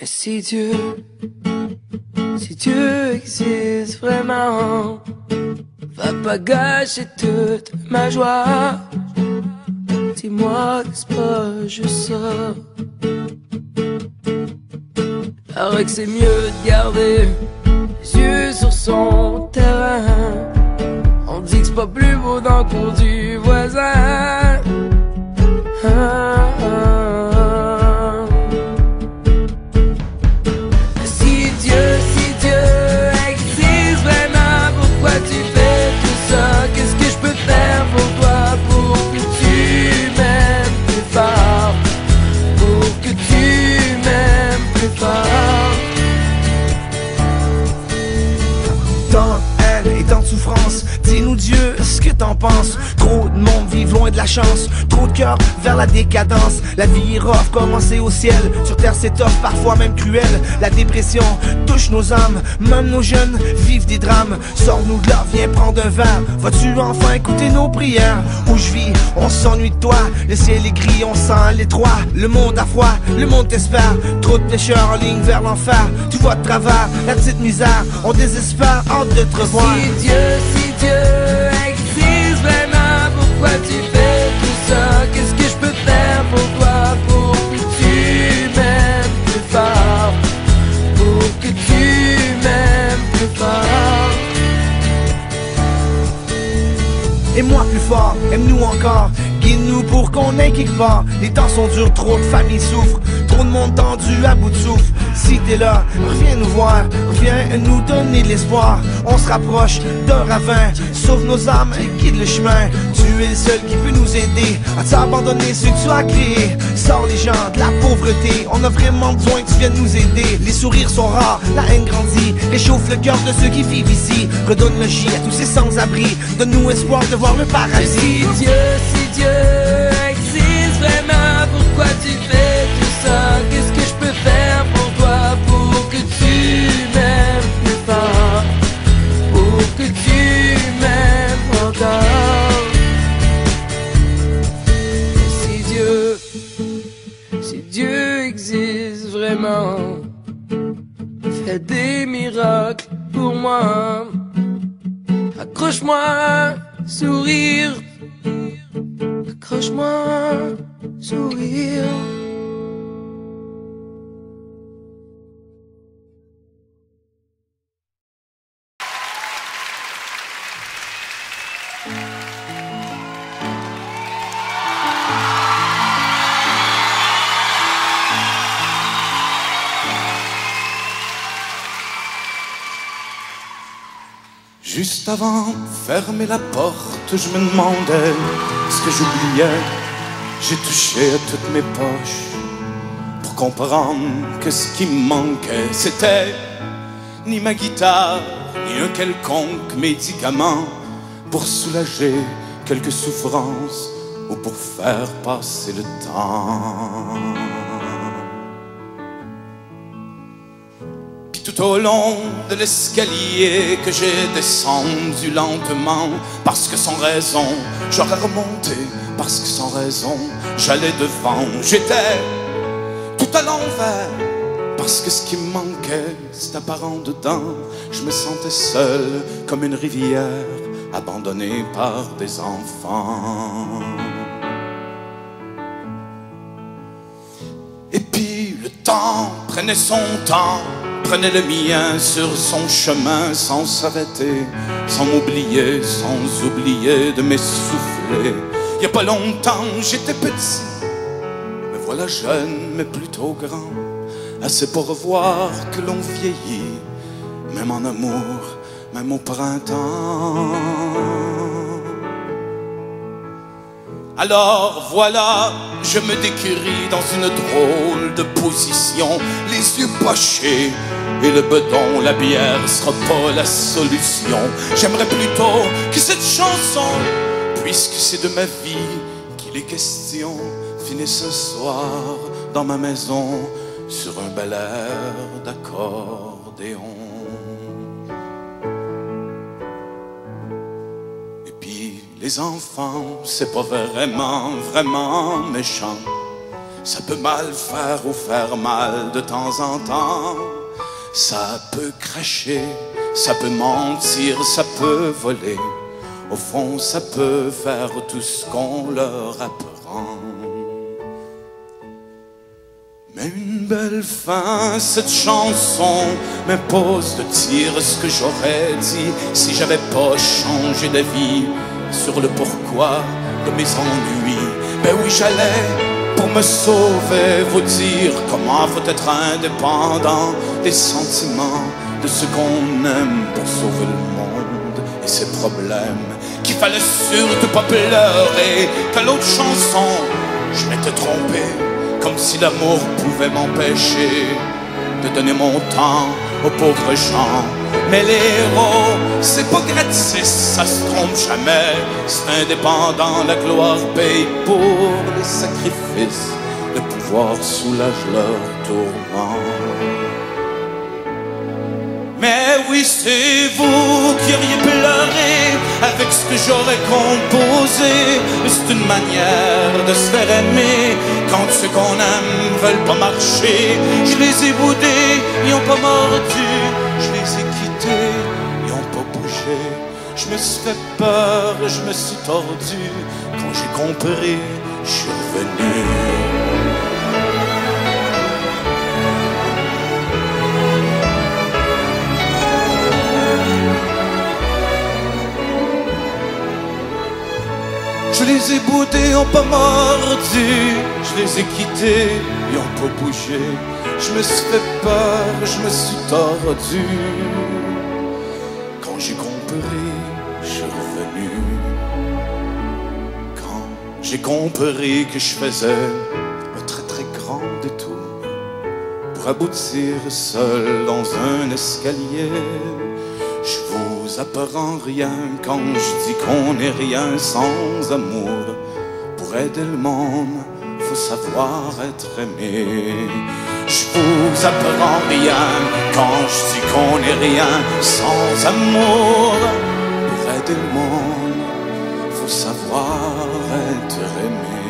Mais si Dieu existe vraiment, va pas gâcher toute ma joie. Dis-moi, n'est-ce pas juste ça? Paraît que c'est mieux de garder les yeux sur son terrain. On dit que c'est pas plus beau dans le cours du voisin. Si Dieu existe vraiment, pourquoi tu fais tout ça? Qu'est-ce que je peux faire pour toi, pour que tu m'aimes plus fort, pour que tu m'aimes plus fort? Tant de haine et tant de souffrance, dis-nous Dieu ce que t'en penses. Trop de monde vivent loin de la chance, trop de cœur vers la décadence. La vie est rough, commencée au ciel. Sur terre c'est tough, parfois même cruel. La dépression touche nos âmes, même nos jeunes vivent des drames. Sors-nous de là, viens prendre un verre. Vas-tu enfin écouter nos prières? Où je vis, on s'ennuie de toi. Le ciel est gris, on sent l'étroit. Le monde a froid, le monde t'espère. Trop de pécheurs en ligne vers l'enfer. Tu vois de travers, la petite misère. On désespère, hâte de te revoir. Si Dieu existe vraiment, pourquoi tu fais tout ça? Qu'est-ce que je peux faire pour toi, pour que tu m'aimes plus fort, pour que tu m'aimes plus fort? Aime-moi plus fort, aime-nous encore. Guide-nous pour qu'on aille quelque part. Les temps sont durs, trop de familles souffrent. Trop de monde tendu à bout de souffle. Si t'es là, reviens nous voir. Reviens nous donner de l'espoir. On se rapproche d'un ravin. Sauve nos âmes et guide le chemin. Tu es le seul qui peut nous aider à t'abandonner ce que tu as créé. Sors les gens de la pauvreté. On a vraiment besoin que tu viennes nous aider. Les sourires sont rares, la haine grandit. Réchauffe le cœur de ceux qui vivent ici. Redonne le J à tous ces sans-abri. Donne-nous espoir de voir le paradis. Si Dieu existe vraiment, pourquoi tu fais tout ça? Qu'est-ce que je peux faire pour toi, pour que tu m'aimes plus fort, pour que tu m'aimes encore? Si Dieu existe vraiment, fais des miracles pour moi. Accroche-moi, sourire. Accroche-moi, sourire. Juste avant de fermer la porte, je me demandais ce que j'oubliais. J'ai touché à toutes mes poches pour comprendre que ce qui me manquait, c'était ni ma guitare, ni un quelconque médicament pour soulager quelques souffrances ou pour faire passer le temps. Tout au long de l'escalier que j'ai descendu lentement, parce que sans raison j'aurais remonté, parce que sans raison j'allais devant. J'étais tout à l'envers, parce que ce qui me manquait c'est apparent dedans. Je me sentais seul comme une rivière abandonnée par des enfants. Et puis le temps prenait son temps, prenait le mien sur son chemin sans s'arrêter, sans m'oublier, sans oublier de m'essouffler. Il y a pas longtemps j'étais petit, me voilà jeune mais plutôt grand, assez pour voir que l'on vieillit, même en amour, même au printemps. Alors voilà, je me décuris dans une drôle de position, les yeux pochés et le bedon, la bière sera pas la solution. J'aimerais plutôt que cette chanson, puisque c'est de ma vie qu'il est question, finisse ce soir dans ma maison sur un bel air d'accordéon. Les enfants, c'est pas vraiment méchant. Ça peut mal faire ou faire mal de temps en temps. Ça peut cracher, ça peut mentir, ça peut voler. Au fond, ça peut faire tout ce qu'on leur apprend. Mais une belle fin, cette chanson m'impose de dire ce que j'aurais dit si j'avais pas changé d'avis sur le pourquoi de mes ennuis. Ben oui, j'allais pour me sauver vous dire comment faut être indépendant des sentiments de ce qu'on aime pour sauver le monde et ses problèmes. Qu'il fallait surtout pas pleurer, qu'à l'autre chanson je m'étais trompé. Comme si l'amour pouvait m'empêcher de donner mon temps aux pauvres gens. Mais les héros, c'est pas gratis, ça se trompe jamais. C'est indépendant, la gloire paye pour les sacrifices. Le pouvoir soulage leur tourment. Mais oui, c'est vous qui auriez pleuré avec ce que j'aurais composé. C'est une manière de se faire aimer quand ceux qu'on aime veulent pas marcher. Je les ai boudés, ils ont pas mordu. Je les ai quittés, ils ont pas bougé. Je me suis fait peur, je me suis tordu. Quand j'ai compris, je suis revenu. Je les ai boudés, ils ont pas mordu. Je les ai quittés, ils ont pas bougé. Je me suis fait peur, je me suis tordu. Quand j'ai compris, je suis revenu. Quand j'ai compris que je faisais un très très grand détour pour aboutir seul dans un escalier. Je vous apprends rien quand je dis qu'on n'est rien sans amour. Pour aider le monde, faut savoir être aimé. Je vous apprends rien quand je dis qu'on n'est rien sans amour. Pour aider le monde, faut savoir être aimé.